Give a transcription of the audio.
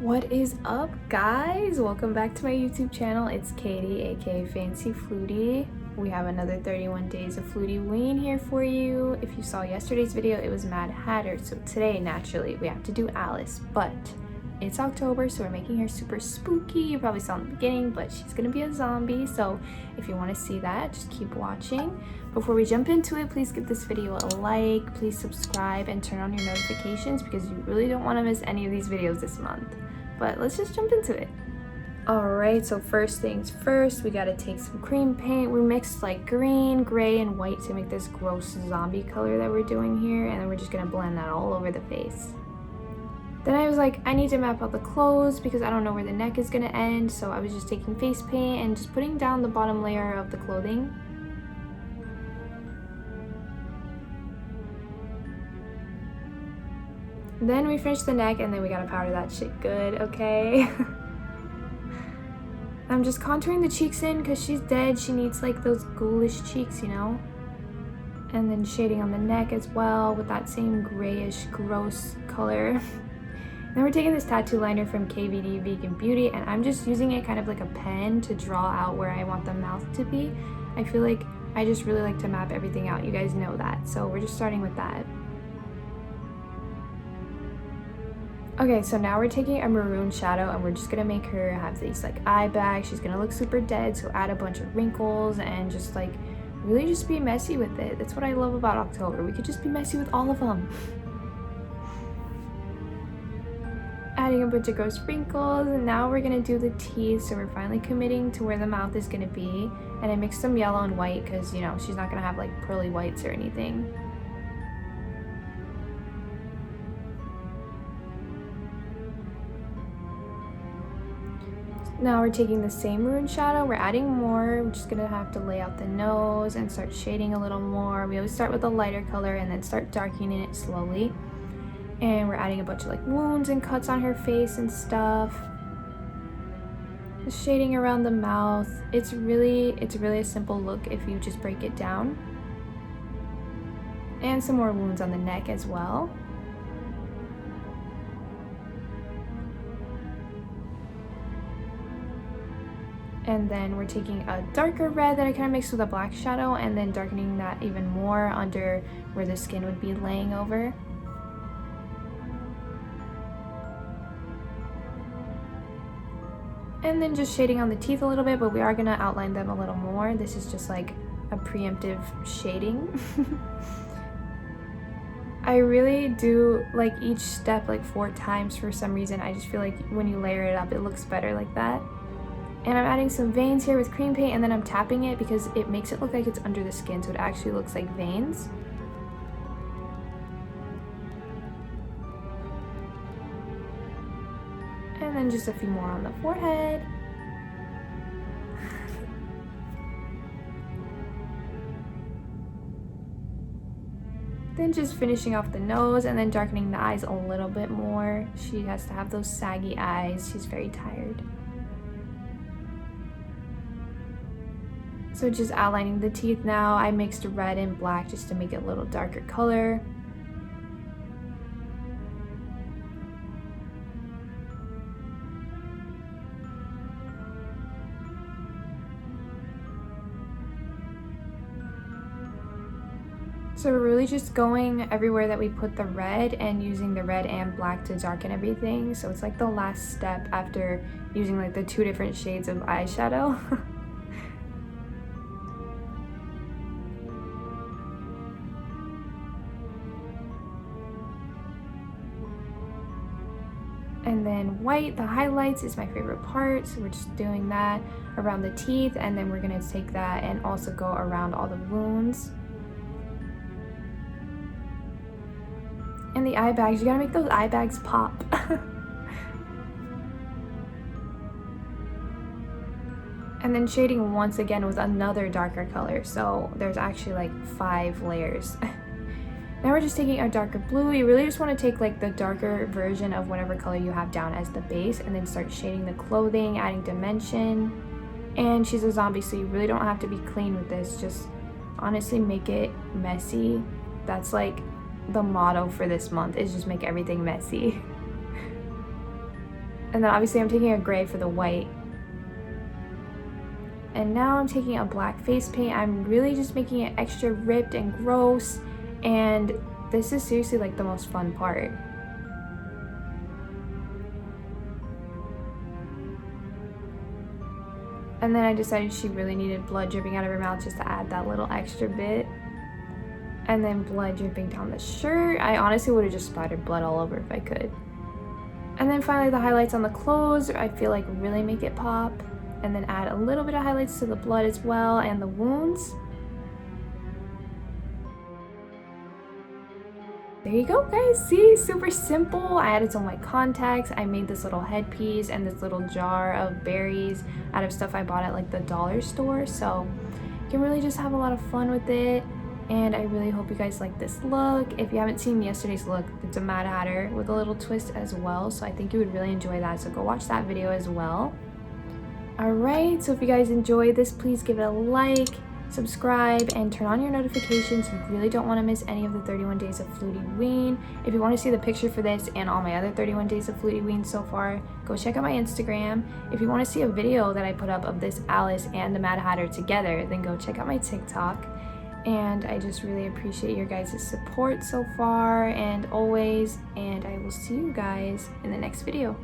What is up, guys? Welcome back to my YouTube channel. It's Katie, aka Fancy Flutie. We have another 31 days of FLUTIEWEEN here for you. If you saw yesterday's video, it was Mad Hatter. So today, naturally, we have to do Alice, but it's October, so we're making her super spooky. You probably saw in the beginning, but she's gonna be a zombie. So if you want to see that, just keep watching. Before we jump into it, please give this video a like, please subscribe, and turn on your notifications because you really don't want to miss any of these videos this month. But let's just jump into it. Alright, so first things first, we gotta take some cream paint. We mixed like green, gray, and white to make this gross zombie color that we're doing here, and then we're just gonna blend that all over the face. Then I was like, I need to map out the clothes because I don't know where the neck is gonna end, so I was just taking face paint and just putting down the bottom layer of the clothing. Then we finished the neck, and then we gotta powder that shit good, okay? I'm just contouring the cheeks in because she's dead. She needs like those ghoulish cheeks, you know? And then shading on the neck as well with that same grayish, gross color. Then we're taking this tattoo liner from KVD Vegan Beauty, and I'm just using it kind of like a pen to draw out where I want the mouth to be. I feel like I just really like to map everything out. You guys know that. So we're just starting with that. Okay, so now we're taking a maroon shadow and we're just gonna make her have these like eye bags. She's gonna look super dead, so add a bunch of wrinkles and just like really just be messy with it. That's what I love about October. We could just be messy with all of them. Adding a bunch of gross wrinkles, and now we're gonna do the teeth. So we're finally committing to where the mouth is gonna be. And I mixed some yellow and white because, you know, she's not gonna have like pearly whites or anything. Now we're taking the same maroon shadow, we're adding more. We're just gonna have to lay out the nose and start shading a little more. We always start with a lighter color and then start darkening it slowly. And we're adding a bunch of like wounds and cuts on her face and stuff. Just shading around the mouth. It's really a simple look if you just break it down. And some more wounds on the neck as well. And then we're taking a darker red that I kind of mixed with a black shadow and then darkening that even more under where the skin would be laying over. And then just shading on the teeth a little bit, but we are going to outline them a little more. This is just like a preemptive shading. I really do like each step like 4 times for some reason. I just feel like when you layer it up, it looks better like that. And I'm adding some veins here with cream paint, and then I'm tapping it because it makes it look like it's under the skin, so it actually looks like veins. And then just a few more on the forehead. Then just finishing off the nose and then darkening the eyes a little bit more. She has to have those saggy eyes. She's very tired. So just outlining the teeth now. I mixed red and black just to make it a little darker color. So we're really just going everywhere that we put the red and using the red and black to darken everything. So it's like the last step after using like the 2 different shades of eyeshadow. And then white, the highlights, is my favorite part. So we're just doing that around the teeth, and then we're gonna take that and also go around all the wounds. And the eye bags, you gotta make those eye bags pop. And then shading once again with another darker color. So there's actually like 5 layers. Now we're just taking our darker blue. You really just want to take like the darker version of whatever color you have down as the base and then start shading the clothing, adding dimension. And she's a zombie, so you really don't have to be clean with this. Just honestly make it messy. That's like the motto for this month, is just make everything messy. And then obviously I'm taking a gray for the white. And now I'm taking a black face paint. I'm really just making it extra ripped and gross. And this is seriously like the most fun part. And then I decided she really needed blood dripping out of her mouth just to add that little extra bit. And then blood dripping down the shirt. I honestly would have just splattered blood all over if I could. And then finally the highlights on the clothes, I feel like really make it pop. And then add a little bit of highlights to the blood as well and the wounds. There you go, guys. See, super simple. I added some white contacts. I made this little headpiece and this little jar of berries out of stuff I bought at like the dollar store. So you can really just have a lot of fun with it. And I really hope you guys like this look. If you haven't seen yesterday's look, it's a Mad Hatter with a little twist as well. So I think you would really enjoy that. So go watch that video as well. Alright, so if you guys enjoyed this, please give it a like, subscribe, and turn on your notifications. You really don't want to miss any of the 31 days of FLUTIEWEEN. If you want to see the picture for this and all my other 31 days of FLUTIEWEEN so far, go check out my Instagram. If you want to see a video that I put up of this Alice and the Mad Hatter together, then go check out my TikTok. And I just really appreciate your guys' support so far and always, and I will see you guys in the next video.